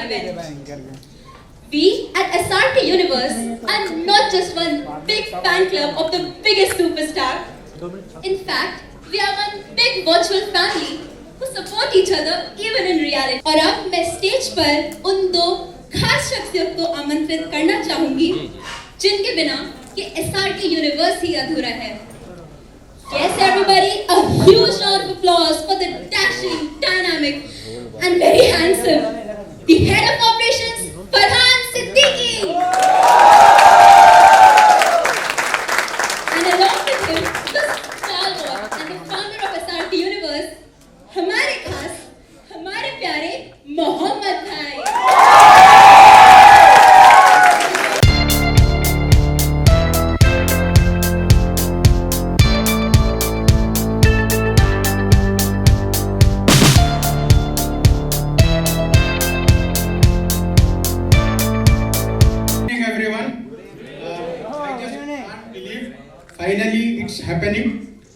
event. We at SRK Universe are not just one big fan club of the biggest superstar. In fact, we are one big virtual family who support each other even in reality. और अब मैं stage पर उन दो खास शख्सियत को आमंत्रित करना चाहूंगी जिनके बिना ये SRK Universe ही अधूरा है. Yes, everybody, a huge round of applause for the dashing, dynamic, and very handsome, the head of operations, Farhan Siddiqui. And along with him, the stalwart and the founder of SRK Universe, हमारे खास, हमारे प्यारे मोहम्मद भाई. Finally, it's happening.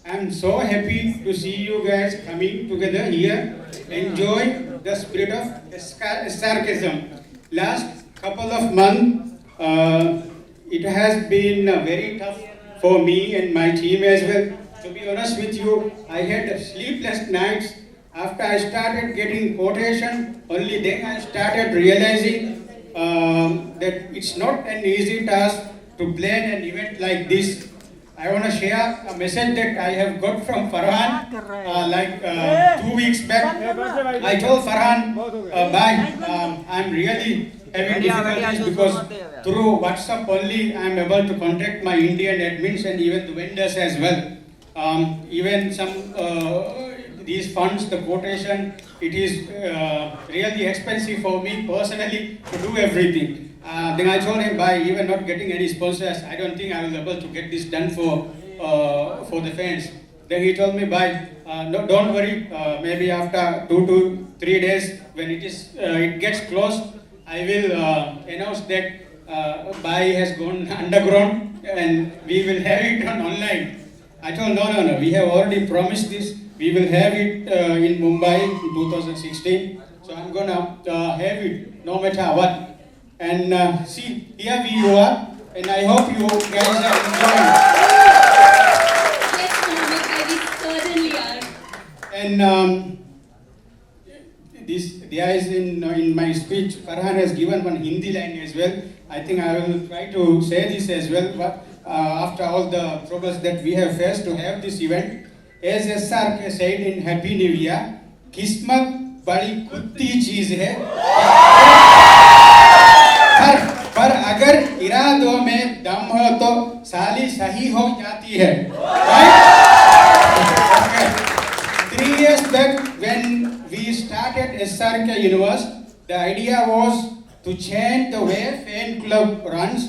I'm so happy to see you guys coming together here. Enjoy the spirit of sarcasm. Last couple of months, it has been very tough for me and my team as well. To be honest with you, I had sleepless nights. After I started getting quotation, only then I started realizing that it's not an easy task to plan an event like this. I want to share a message that I have got from Farhan 2 weeks back. I told Farhan, bye, I'm really having difficulties because through WhatsApp only I am able to contact my Indian admins and even the vendors as well. Even some these funds, the quotation, it is really expensive for me personally to do everything. Then I told him, by even not getting any sponsors, I don't think I will be able to get this done for the fans. Then he told me, no, don't worry, maybe after 2 to 3 days, when it gets close, I will announce that Bai has gone underground and we will have it on online. I told, no, we have already promised this. We will have it in Mumbai in 2016. So I'm gonna have it no matter what. And see, here we are, and I hope you guys are enjoying. Yes, Mohammed, we certainly are. And there is in my speech, Farhan has given one Hindi line as well. I think I will try to say this as well. But after all the troubles that we have faced to have this event, as SRK said in Happy New Year, किस्मत बड़ी कुत्ती चीज है. पर अगर इरादों में दम हो तो साली सही हो जाती है. Right? 3 years back when we started SRK Universe, the idea was to change the way fan club runs.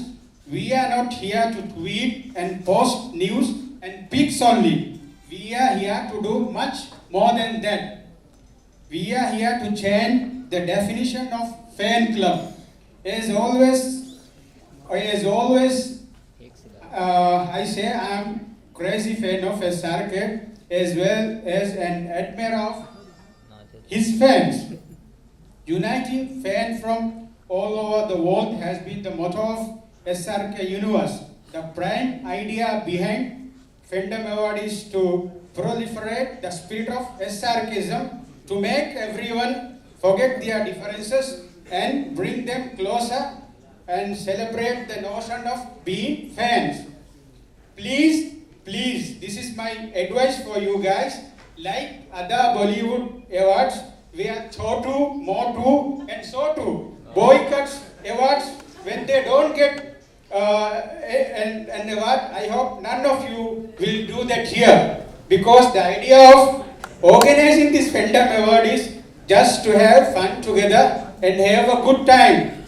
We are not here to tweet and post news and pics only. We are here to do much more than that. We are here to change the definition of fan club. As always, I say I am crazy fan of SRK as well as an admirer of his fans. Uniting fans from all over the world has been the motto of SRK Universe. The prime idea behind Fandom Award is to proliferate the spirit of SRKism, to make everyone forget their differences and bring them closer and celebrate the notion of being fans. Please, this is my advice for you guys. Like other Bollywood awards, where Chotu, Motu, and Sotu boycotts awards when they don't get an award. I hope none of you will do that here, because the idea of organizing this Fandom Award is just to have fun together and have a good time.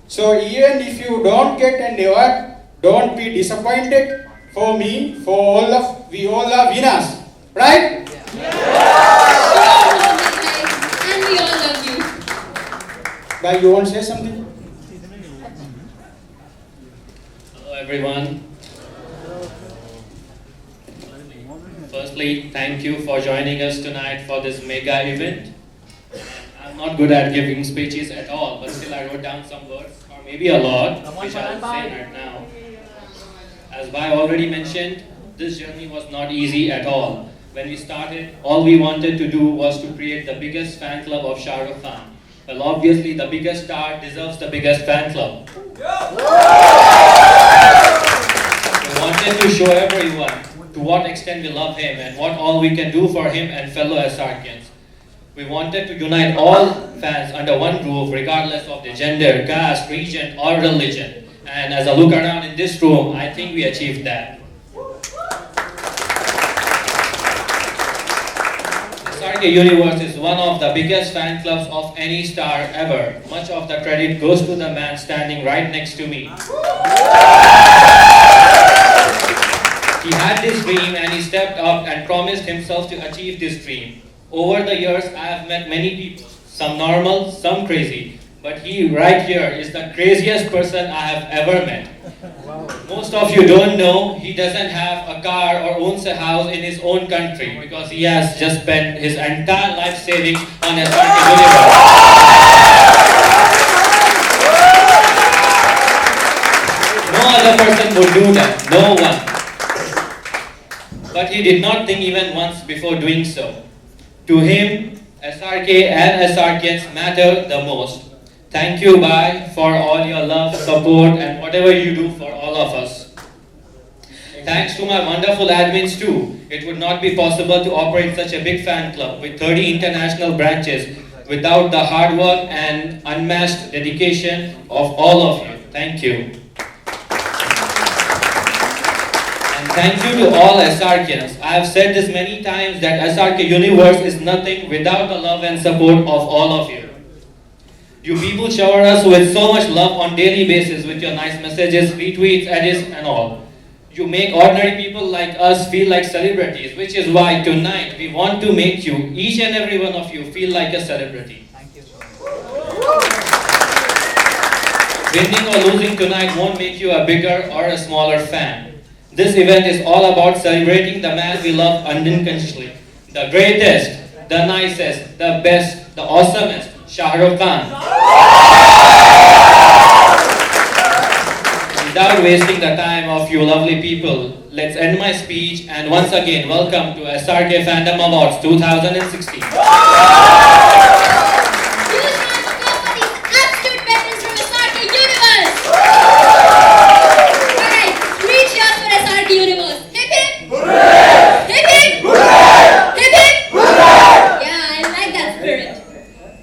So even if you don't get an award, don't be disappointed. For me, we all are winners, right? And we all love you. Bhai, you want to say something? Hello everyone. Firstly, thank you for joining us tonight for this mega event. I'm I'm not good at giving speeches at all, but still I wrote down some words, or maybe a lot, which I'll say right now. As Bhai already mentioned, this journey was not easy at all. When we started, all we wanted to do was to create the biggest fan club of Shah Rukh Khan. Well, obviously, the biggest star deserves the biggest fan club. We wanted to show everyone to what extent we love him and what all we can do for him and fellow SRKians. We wanted to unite all fans under one roof, regardless of their gender, caste, region, or religion. And as I look around in this room, I think we achieved that. SRK Universe is one of the biggest fan clubs of any star ever. Much of the credit goes to the man standing right next to me. He had this dream and he stepped up and promised himself to achieve this dream. Over the years, I have met many people, some normal, some crazy. But he right here is the craziest person I have ever met. Most of you don't know he doesn't have a car or owns a house in his own country because he has just spent his entire life savings on SRK Universe. No other person would do that, no one. But he did not think even once before doing so. To him, SRK and SRKians matter the most. Thank you, Bhai, for all your love, support, and whatever you do for all of us. Thanks to my wonderful admins too. It would not be possible to operate such a big fan club with 30 international branches without the hard work and unmatched dedication of all of you. Thank you. And thank you to all SRKians. I have said this many times that SRK Universe is nothing without the love and support of all of you. You people shower us with so much love on daily basis with your nice messages, retweets, edits and all. You make ordinary people like us feel like celebrities, which is why tonight we want to make you, each and every one of you, feel like a celebrity. Thank you so much. Winning or losing tonight won't make you a bigger or a smaller fan. This event is all about celebrating the man we love unconditionally. The greatest, the nicest, the best, the awesomest, Shah Rukh Khan. Without wasting the time of you lovely people, let's end my speech and once again welcome to SRK Fandom Awards 2016. Huge round of applause for these absolute veterans from SRK Universe! Alright, 3 cheers for SRK Universe. Hip hip! Hooray! Hip hip! Hooray! Hip hip! Hooray! Yeah, I like that spirit.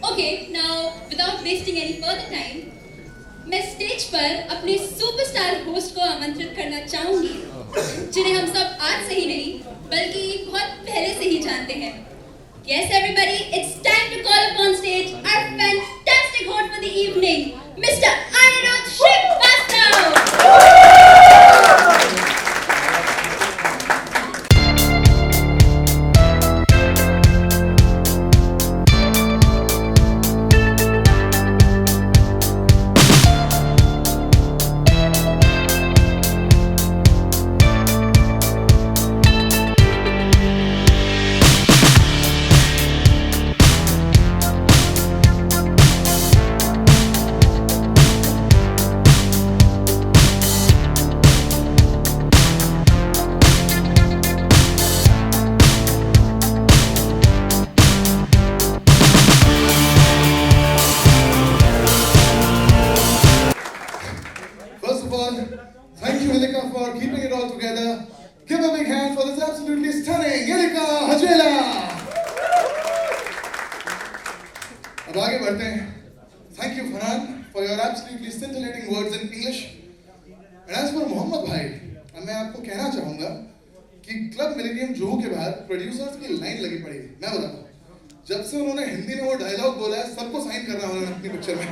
Okay, now without wasting any further time, मैं stage पर अपने superstar host को आमंत्रित करना चाहूंगी, जिन्हें हम सब आज से ही नहीं बल्कि बहुत पहले से ही जानते हैं. Yes, everybody, it's time to call upon stage our fantastic host for the evening, Mr. Anirudh Shrivastava. Thank you, Yelika, for keeping it all together. Give a big hand for this absolutely stunning Yelika Hajela. अब आगे बढ़ते हैं. Thank you, Farhan, for your absolutely scintillating words in English. And as for Mohammad भाई, मैं आपको कहना चाहूँगा कि क्लब मिलेनियम जोहू के बाद प्रोड्यूसर्स की लाइन लगी पड़ी है. मैं बताता हूँ, जब से उन्होंने हिंदी में वो डायलॉग बोला है, सबको साइन करना उन्होंने अपनी पिक्चर में.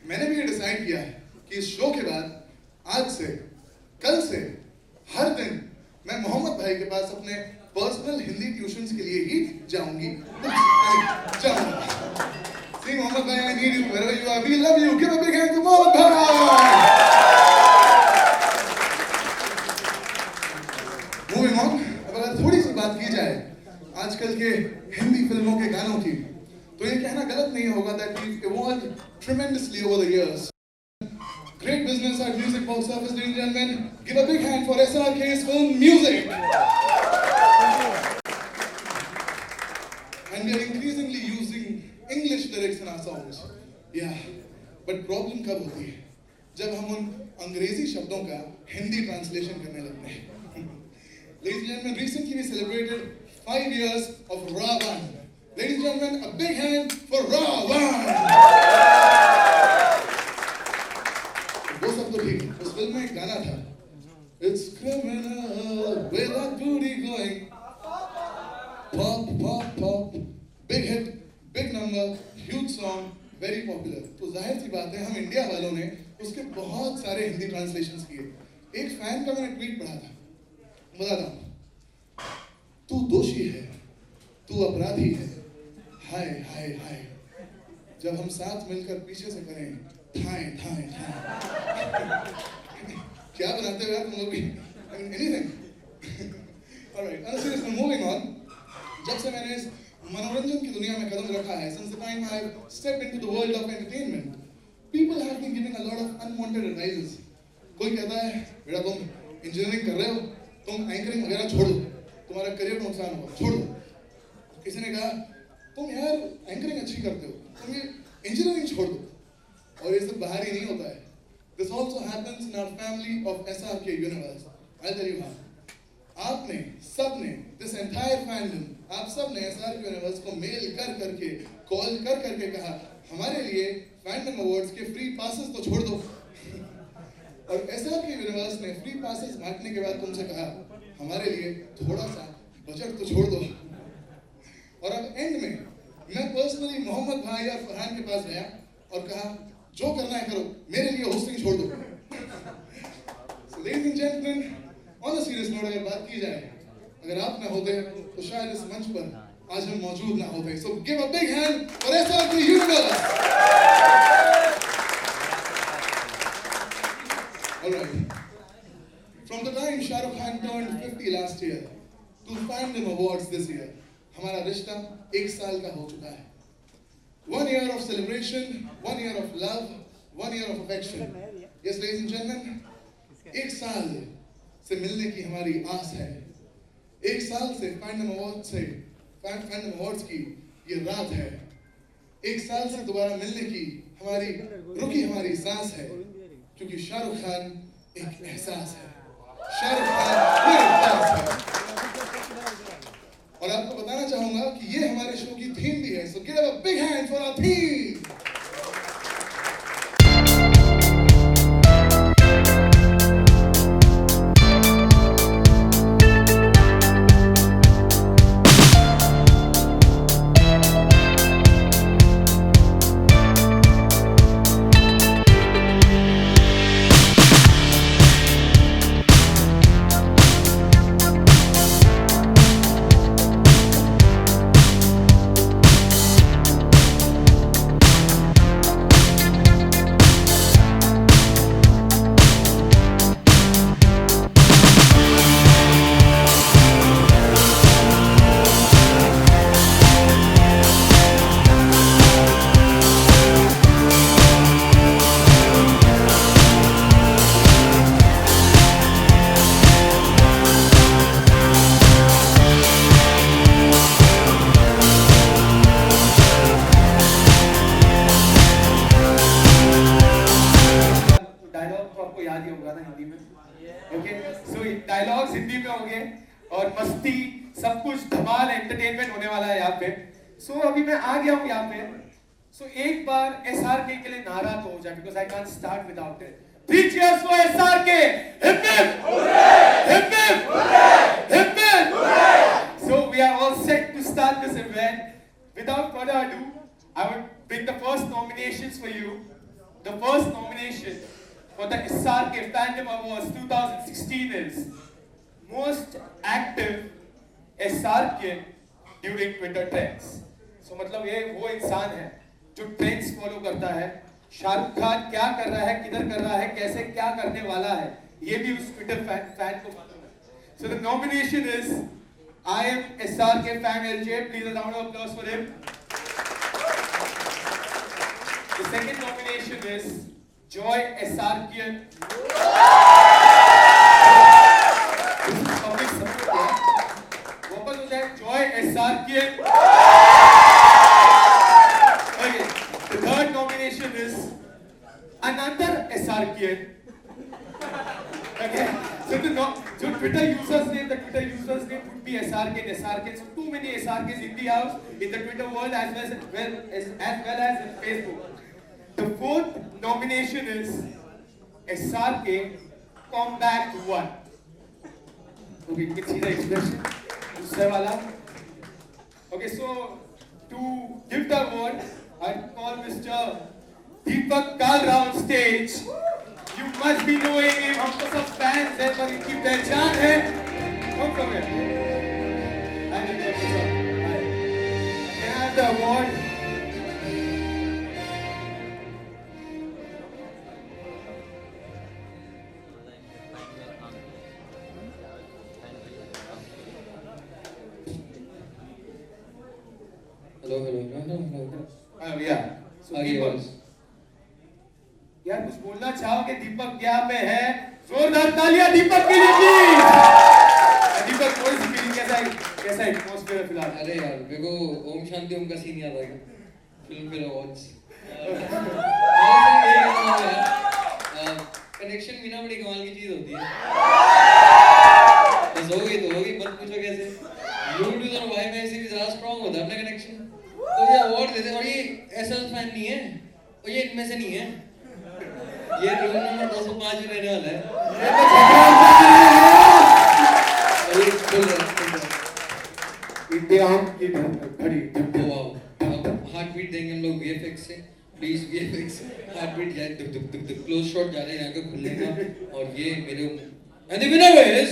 मैंने भी ये डिसाइड किया है कि इस शो के बाद आज से, कल से, हर दिन मैं मोहम्मद भाई के पास अपने पर्सनल हिंदी ट्यूशंस के लिए ही जाऊंगी. See, मोहम्मद भाई, I need you wherever you are. We love you. Give a big hand to Mohammad भाई. Moving on, अब अगर थोड़ी सी बात की जाए आजकल तो ये कहना गलत नहीं होगा that we've evolved tremendously over the years. Great business at Music Box Office, ladies and gentlemen. Give a big hand for SRK's film Music. And we are increasingly using English lyrics in our songs. Yeah, but problem कब होती है? जब हम उन अंग्रेजी शब्दों का Hindi translation करने लगते हैं. Ladies and gentlemen, recently we celebrated 5 years of Ra.One. Ladies and gentlemen, a big hand for Ra.One. वो सब तो ठीक है. उस फिल्म में एक गाना था. It's criminal with that booty going. Pop, pop, pop. Big hit, big number, huge song, very popular. तो जाहिर सी बात है हम इंडिया वालों ने उसके बहुत सारे हिंदी ट्रांसलेशंस किए. एक फैन का मैंने ट्वीट पढ़ा था. बताता हूँ. तू दोषी है, तू अपराधी है, हाय हाय हाय. जब हम साथ मिलकर पीछे से करें थाए थाए थाए. क्या बनाते हो यार तुम लोग भी? Anything. Alright, seriously, moving on. जब से मैंने इस मनोरंजन की दुनिया में कदम रखा है, since the time I have stepped into the world of entertainment, people have been giving a lot of unwanted advices. कोई कहता है बेटा तुम इंजीनियरिंग कर रहे हो, तुम एंकरिंग वगैरह छोड़ दो, तुम्हारा करियर को नुकसान होगा, छोड़ दो. किसी ने कहा तुम यार एंकरिंग अच्छी करते हो, तुम ये इंजीनियरिंग छोड़ दो. और ये सब बाहर ही नहीं होता है. This also happens in our family of SRK universe. I'll tell you how. आपने सबने this entire fandom, आप सबने SRK universe को मेल कर करके, कॉल कर करके कहा हमारे लिए फैंडम अवार्ड्स के फ्री पासेस तो छोड़ दो. और SRK universe ने फ्री पासेस बांटने के बाद तुमसे कहा हमारे लिए थोड़ा सा बजट तो छोड़ दो. और अब एंड में मैं पर्सनली मोहम्मद भाई और फरहान के पास गया और कहा जो करना है करो, मेरे लिए होस्टिंग छोड़ दो. So ladies and gentlemen, on a serious note अगर बात की जाए, अगर आप ना होते तो शायद इस मंच पर आज हम मौजूद ना होते. So give a big hand for SRK universe. Alright. From the time Shah Rukh Khan turned 50 last year to Fandom Awards this year, हमारा रिश्ता 1 साल का हो चुका है. 1 year of celebration, 1 year of love, 1 year of affection. Yes, ladies and gentlemen, 1 साल से मिलने की हमारी आस है. 1 साल से फैंडम अवार्ड्स की ये रात है. 1 साल से दोबारा मिलने की रुकी हमारी सांस है. क्योंकि शाहरुख खान एक एहसास है. शाहरुख खान ये एहसास है. और आपको बताना चाहूंगा कि ये हमारे शो की थीम भी है. So give a big hand for our theme. Dialogues Hindi में होंगे और मस्ती सब कुछ धमाल एंटरटेनमेंट होने वाला है यहाँ पे. सो अभी मैं आ गया हूँ यहाँ पे. सो एक बार SRK के लिए नारा तो हो जाए, because I can't start without it. 3 cheers for SRK. Hip hip hooray! Hip hip hooray! Hip hip hooray! So we are all set to start this event. Without further ado, I would bring the first nominations for you. The first nomination for the SRK Fandom Awards 2016 is Most Active SRK During Twitter Trends. So मतलब ये वो इंसान है जो trends follow करता है. शाहरुख खान क्या कर रहा है, किधर कर रहा है, कैसे क्या करने वाला है, ये भी उस ट्विटर फैन को मालूम है. So the nomination is I am SRK fan LJ. Please a round of applause for him. second nomination is Joy Esarkian. This is public support. वापस हो जाए Joy Esarkian. Okay. The third nomination is another Esarkian. Okay. So the Twitter users name would be SRK and SRK. So too many SRKs in the house, in the Twitter world as well as in Facebook. The fourth nomination is SRK Combat 1. Okay, you can see the expression. Okay, so to give the award, I call Mr. Deepak Kalra on stage. You must be knowing him. हमको सब fans हैं पर इनकी पहचान है. Come from here. Can I have the award? Hello. Yeah. So Deepak. यार कुछ बोलना चाहोगे? दीपक यहाँ पे है. जोरदार तालियां दीपक के लिए प्लीज. दीपक कौन सी फीलिंग कैसा एटमॉस्फेयर फिलहाल? अरे यार मेरे को ओम शांति ओम का सीन याद आ गया फिल्म फेयर अवार्ड्स. कनेक्शन बिना बड़ी कमाल की चीज होती है. बस होगी तो होगी, मत पूछो कैसे. यूट्यूब और वाई में ऐसे भी ज्यादा स्ट्रांग होता है अपना कनेक्शन. तो ये अवार्ड देते हैं और ये ऐसा फैन नहीं है और ये इनमें से नहीं है. ये रूम नंबर 205 में रहने वाला है. इंतजाम की घड़ी. वाओ. अब हार्ट बीट देंगे हम लोग वीएफएक्स से. प्लीज वीएफएक्स हार्ट बीट जाए. दुक दुक दुक दुक. क्लोज शॉट जा रहे हैं, यहाँ का खुलेगा और ये मेरे एंड द विनर इज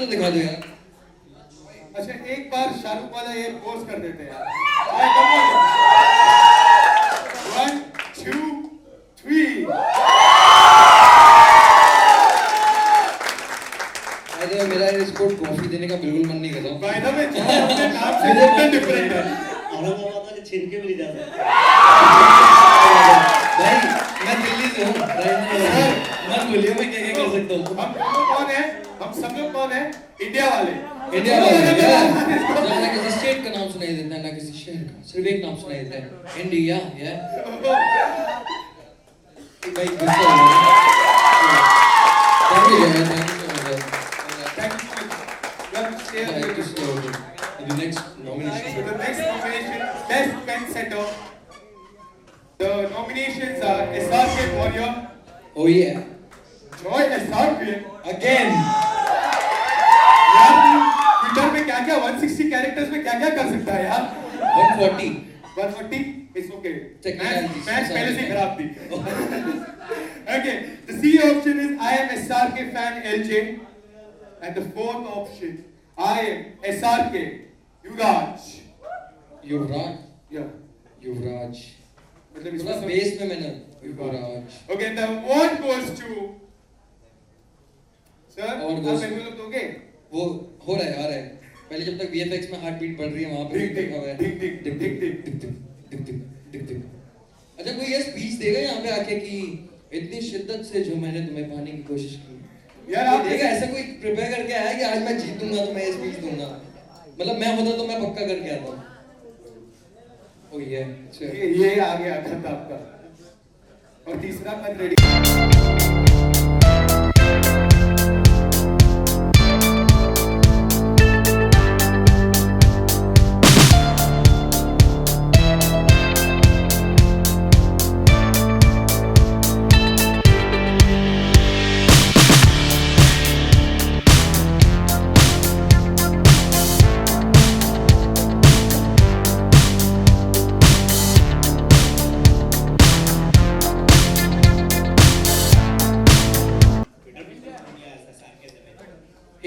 दिखा दो यार. अच्छा एक बार शाहरुख वाला ये पोज कर देते हैं यार. 1 2 3. अरे मेरा इसको ट्रॉफी देने का बिल्कुल मन नहीं कर रहा. बाय द वे अपने नाम से बिल्कुल डिफरेंट है. औरंगाबाद वाले छीन के भी नहीं जाते. भाई मैं दिल्ली से हूँ. मत बोलिए मैं क्या कर सकता हूँ. हम दोनों कौन है? हम सब लोग कौन है? इंडिया वाले. इंडिया वाले ना किसी स्टेट का नाम सुनाई देता है ना किसी शहर का. सिर्फ एक नाम सुनाई देता है, इंडिया. या भाई गुस्सा हो रहा है. थैंक यू यार. Thank you. The next nomination. So the next nomination, Best Pen Setter. The nominations are SRK Warrior. Oh yeah. Joy SRK. Again. यार ट्विटर में क्या-क्या 160 कैरेक्टर्स में क्या-क्या कर सकता है यार. 140. 140 इट्स ओके. Technicalities. मैच पहले से खराब थी. Okay, the C option is I am SRK fan LJ, and the fourth option I am SRK Yuvraj. Yuvraj. Yeah. युवराज. मतलब थोड़ा इसमें बेस में मैंने युवराज. Okay, the award goes to sir. Award आप goes- मेरे लोग दोगे? वो हो रहा है आ रहा है. पहले जब तक वीएफएक्स में हार्ट बीट बढ़ रही है वहां पे दिख, दिख, लिखा हुआ है. दिख, दिख, दिख, दिख, दिख, दिख, दिख, दिख, दिख, दिख, दिख. अच्छा कोई ये स्पीच देगा यहाँ पे आके कि इतनी शिद्दत से जो मैंने तुम्हें पाने की कोशिश की. यार कोई आप देगा ऐसा कोई प्रिपेयर करके आया कि आज मैं जीतूंगा तो मैं ये स्पीच दूंगा. मतलब मैं होता तो मैं पक्का करके आता. ओ ये ये आ गया खत आपका. और तीसरा खत रेडी.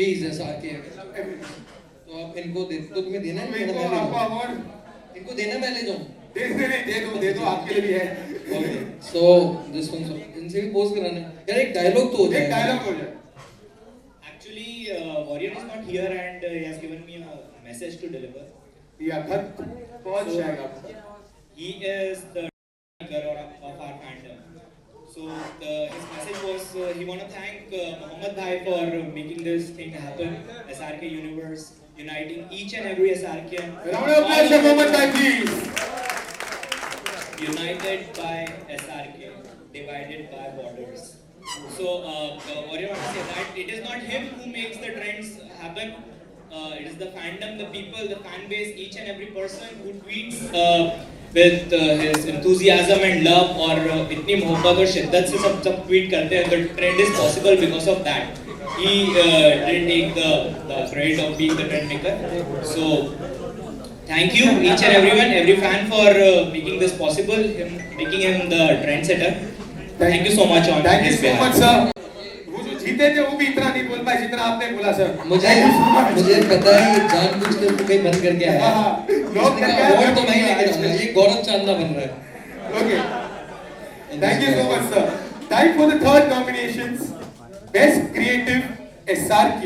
प्लीज SRK तो आप इनको दे तो तुम्हें देना है इनको आपको अवार्ड इनको देना मैं ले जाऊं दे दो आपके लिए भी है. ओके सो दिस वन इनसे भी पोज कराना है यार एक डायलॉग तो हो जाए एक डायलॉग हो जाए. Actually, Warrior is not here and he has given me a message to deliver. या खत पहुंच जाएगा. He is the leader of our fandom. So his message was he want to thank Mohammed Bhai for making this thing happen. SRK Universe uniting each and every SRK. Round of applause for Mohammed Bhai, please. United by SRK, divided by borders. So, what you want to say that it is not him who makes the trends happen. It is the fandom, the people, the fan base, each and every person who tweets with his enthusiasm and love और इतनी मोहब्बत और शिद्दत से सब tweet करते हैं. The trend is possible because of that. He didn't take the credit of being the trend maker. So. Thank you each and everyone, every fan for making this possible, making him the trendsetter. Thank you so much on Thank you his so behalf. much, sir. वो जो जीते थे वो भी इतना नहीं बोल पाए जितना आपने बोला सर. मुझे पता है ये जानबूझ कर कहीं बंद करके आया है. लोग करके अवार्ड तो मैं ही लेके जाऊंगा. ये गौरव चांदना बन रहा है. Okay. Thank you so much, sir. Time for the third nominations. Best Creative SRK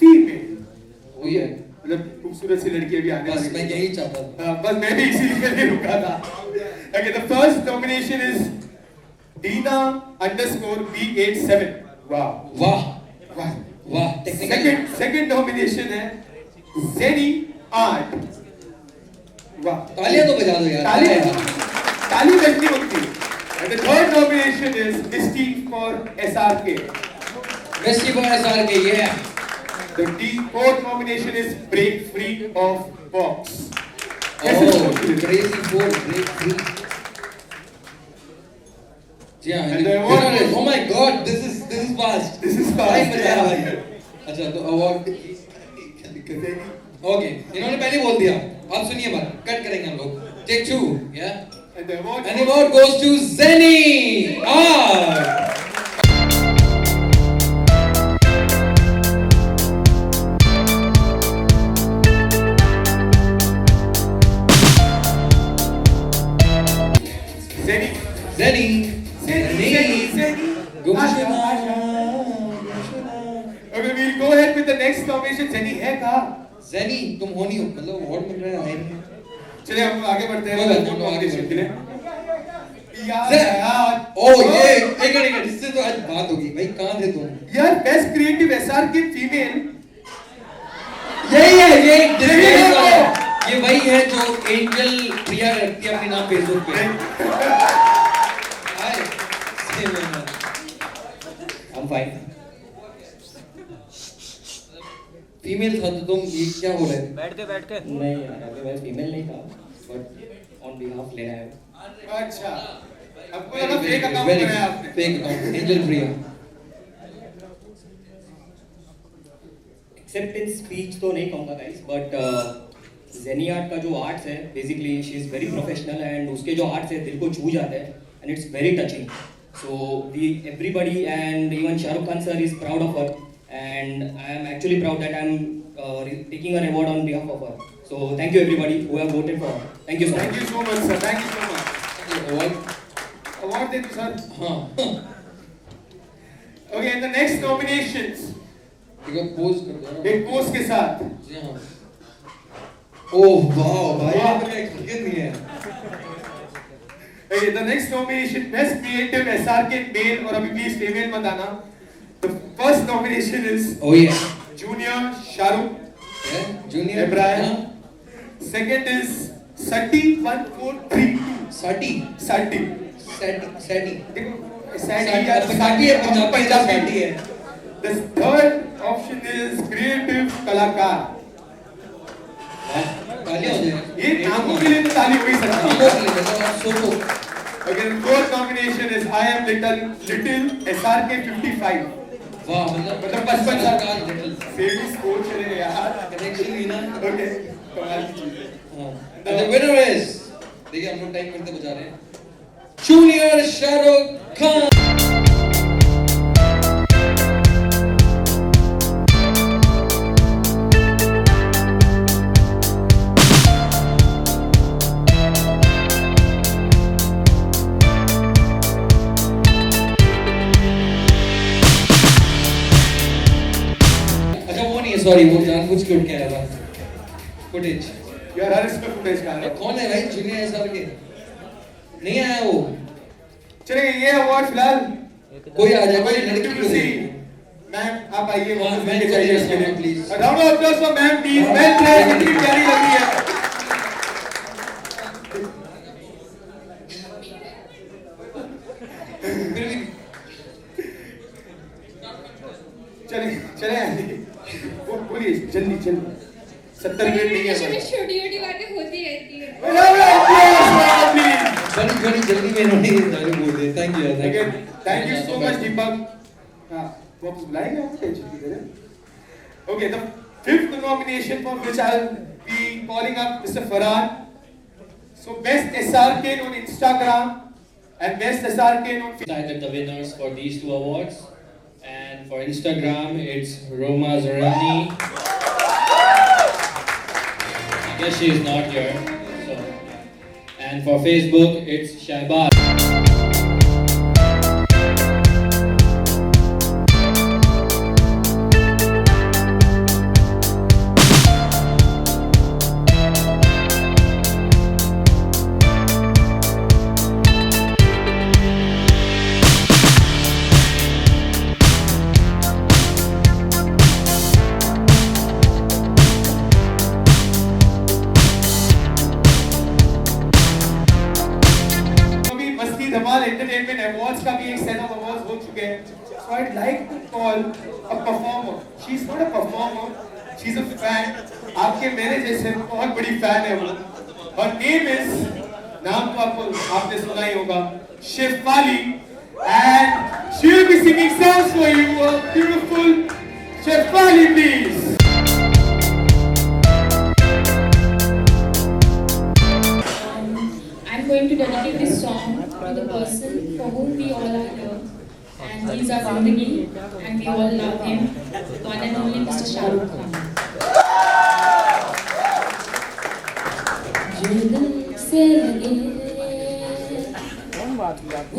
Female. वही है. मतलब खूबसूरत सी लड़की अभी आने बस वाली मैं है. यही चाहता था. बस मैं भी इसीलिए नहीं रुका था. Okay, the first nomination is Dina_B87. Wow. वाह वाह. वाह टेक्निकल. Second nomination है Zeni Art. वाह. तालियां तो बजा दो यार. ताली बजनी होती है. And the third nomination is Misty for SRK. Misty for SRK, yeah. The fourth nomination is Break Free of Box. Oh, crazy four, break free. Yeah, And the award winner is, is- oh my God, this is fast. This is fast, Time बचा yeah. भाई. अच्छा तो award okay इन्होंने पहले बोल दिया. आप सुनिए बात कट करेंगे हम लोग. टेक 2 या And the award an award goes to Zeni R. Zeni. Zeni. Zeni. Gumshana. Okay, we'll go ahead with the next nomination. Zeni है कहाँ? Zeni तुम हो नहीं हो मतलब अवार्ड मिल रहा है नहीं. चलिए हम आगे बढ़ते हैं. कोई बात नहीं, Fourth आगे nomination के लिए. ओ ये एक मिनट इससे तो आज बात होगी भाई. कहाँ थे तुम? यार बेस्ट क्रिएटिव SRK फीमेल. यही है ये disgrace वाला. ये वही है जो एंजल प्रिया रखती है अपने नाम फेसबुक पे. हाय same है यार. I'm fine. फीमेल था तो तुम ये क्या बोल रहे थे? नहीं यार अभी मैं फीमेल नहीं था but on behalf लेना है. अच्छा. आपको लगा फेक अकाउंट Very बनाया आपने. फेक अकाउंट एंजल प्रिया. एक्सेप्टेंस स्पीच तो नहीं कहूँगा गाइस बट जेनी आर्ट का जो आर्ट्स है basically she is very professional and उसके जो आर्ट्स है दिल को छू जाते हैं and it's very touching. So we everybody and even Shahrukh Khan sir is proud of her and I am actually proud that I am taking a award on behalf of her. So thank you everybody who have voted for. Thank you so Thank much. you so much, sir. Thank you so much. Award Award दे दो sir. हाँ. Okay, and the next nominations. एक बार pose कर दो ना. एक post के साथ. जी हाँ. ओह वाह भाई ये तो क्या क्रिकेट नहीं है. Okay, the next nomination, Best Creative SRK Male, और अभी please female मत आना. The first nomination is Oh yeah. Junior Shahrukh. Yeah, Junior. Abraham. हाँ. Second is Sati 1432. साटी. Sati. साटी. देखो साटी Sati है पंजाबी साटी है. The third option is Creative कलाकार. तालियां हो जाए. ये नामों के लिए तो ताली हो ही सकती है. नामों के लिए मतलब आप सोचो. Okay, the fourth nomination is I am little SRK 55. वाह मतलब 55 साल का लिटिल सेमी स्कोर चले यार. कनेक्शन भी ना. Okay, कमाल की चीज है. हाँ. And the winner is देखिए हम लोग टाइम करते बजा रहे हैं. जूनियर शाहरुख खान. सॉरी वो जानबूझ के उठ के आया था फुटेज यार हर इसमें फुटेज का कौन है भाई जूनियर एसआर के नहीं आया वो चलिए ये अवार्ड फिलहाल कोई आ जाए कोई कोई लड़की को दे मैम आप आइए हाँ, मैम मैम चाहिए को इसके लिए please. Round of applause for ma'am please well played कितनी प्यारी लग रही है फिर भी चलिए चले आइए बोलिए जल्दी जल्दी 70 मिनट नहीं है छोटी छोटी बातें होती रहती है। बड़ी बड़ी जल्दी में इन्होंने ये डायलॉग बोल दिया थैंक यू यार थैंक यू सो मच दीपक हाँ वापस बुलाएंगे आप टेंशन की तरह okay the fifth nomination for which I will be calling up mister Farhan so best SRK on Instagram and best SRK on Decided the winners for these two awards, and for Instagram it's Roma Zorani. I guess she is not here. So, and for Facebook it's Shahbaz. Dhamaal entertainment awards का भी एक set of awards हो चुके हैं so I like to call a performer she is not a performer she is a fan आपके मेरे जैसे बहुत बड़ी फैन है वो और नेम इज नाम तो आपको आपने सुना ही होगा Shefali and she will be singing songs for you a beautiful Shefali please I'm going to dedicate this song to the person for whom we all are here. And he's our Zindagi, and we all love him. One and only Mr. Shah Rukh Khan. जो दिल से लगे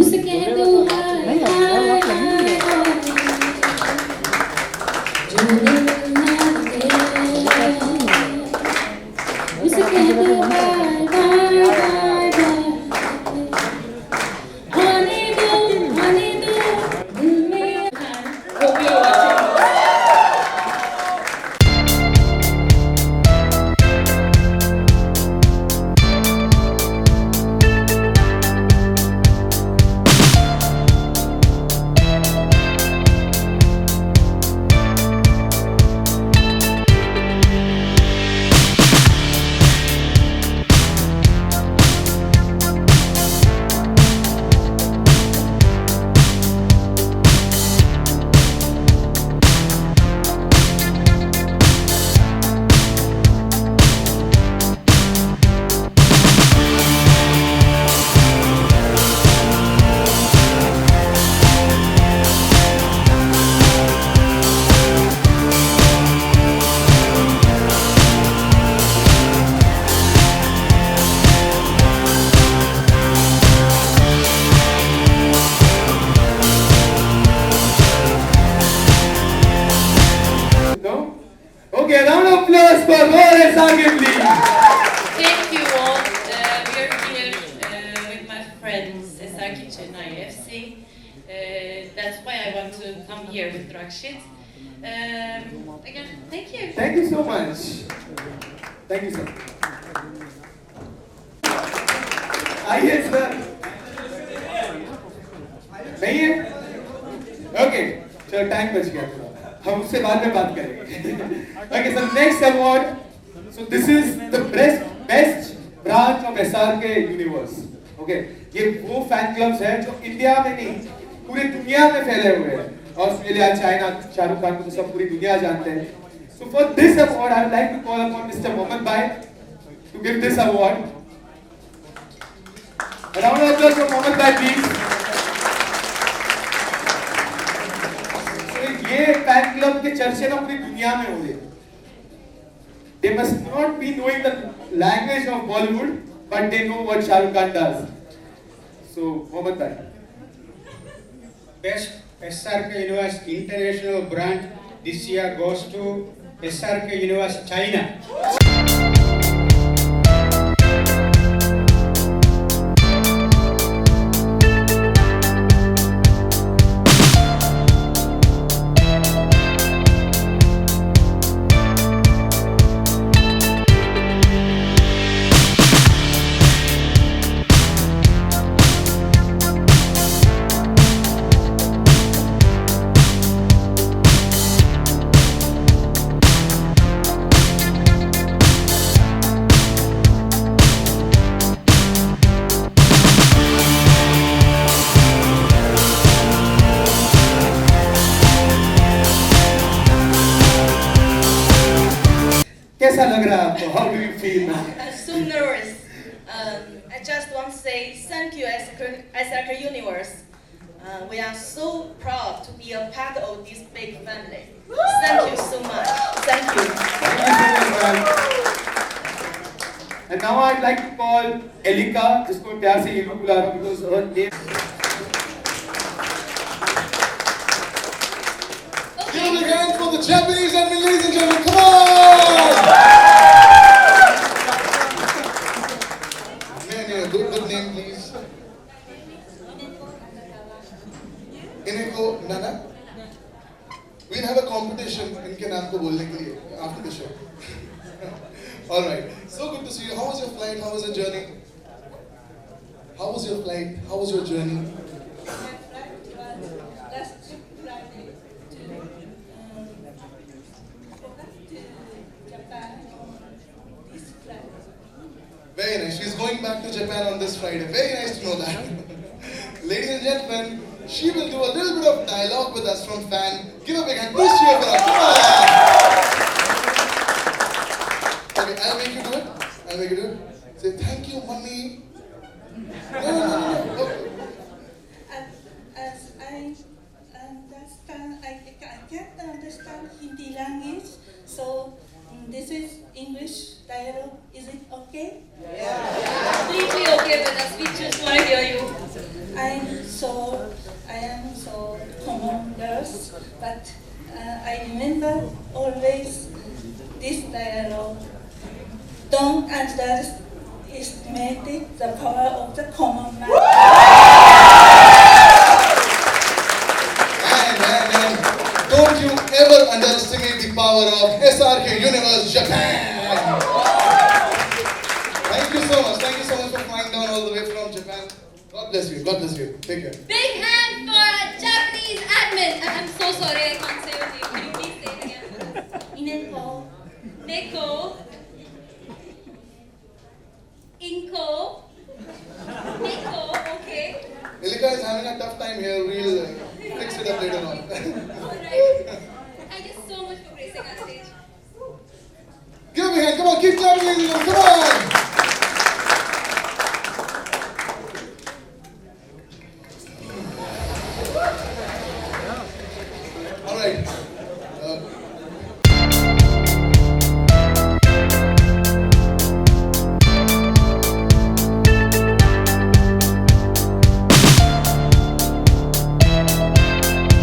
उसे कह दो हाय हाय हाय जो दिल ना लगे उसे कह दो हाय हाय हाय Okay, round of applause for more SRK, please. Thank you all. We are here with my friends SRK Chennai FC. That's why I want to come here with Rakshit. Again, thank you. Thank you so much. Thank you, sir. आइए sir नहीं है okay चलो time बच गया थोड़ा हम उससे बाद में बात करेंगे okay sir next award so this is the best branch of SRK universe okay ये वो फैन क्लब्स हैं जो इंडिया में नहीं पूरी दुनिया में फैले हुए हैं ऑस्ट्रेलिया चाइना शाहरुख खान को तो सब पूरी दुनिया जानते हैं so for this award I would like to call upon mister Mohammad bhai to give this award A round of applause for Mohammed Bhai, please. So ये फैन क्लब के चर्चे ना पूरी दुनिया में हो रहे हैं. They must not be knowing the language of Bollywood, but they know what Shah Rukh Khan does. So Mohammed Bhai. Best SRK Universe International Brand this year goes to SRK University, China. कैसा लग रहा है आपको? How do you feel now? I'm so nervous. I just want to say thank you, SRK Universe. We are so proud to be a part of this big family. Thank you so much. Thank you. Thank you so much, ma'am. And now I'd like to call Elika, जिसको प्यार से इल्मा बुला रहा हूँ because her name. Give a big hand for the Japanese admin, ladies and gentlemen. Come on! Good name, please. Ineko Nana. We'll have a competition इनके नाम को बोलने के लिए after the show. All right. So good to see you. How was your flight? How was your journey? How was your flight? How was your journey? My flight was last Friday to Japan on this flight. Very nice. She's going back to Japan on this Friday. Very nice to know that. Ladies and gentlemen, she will do a little bit of dialogue with us from fan. Give a big hand. Please cheer for her. Come on. Okay, I'll make you do it. I'll make you do it. Say thank you, mommy. No. Okay. As I understand, I can't understand Hindi language, so this is English dialogue. Is it okay? Completely okay with us. We just want to hear you. I am so common girls, but I remember always this dialogue. Don't underestimate the power of the common man. And don't you ever underestimate the power of SRK Universe Japan. Thank you so much. Thank you so much for flying down all the way from Japan. God bless you. God bless you. Take care. Big hand for a Japanese admin. I'm so sorry I can't say your name. Can you please say it again? Ineko. Neko. Inko. Neko. Okay. Ilika is having a tough time here. We'll fix it up later on. Alright. Thank you so much for gracing our stage. Give me a hand. Come on. Keep clapping, ladies and gentlemen. Come on.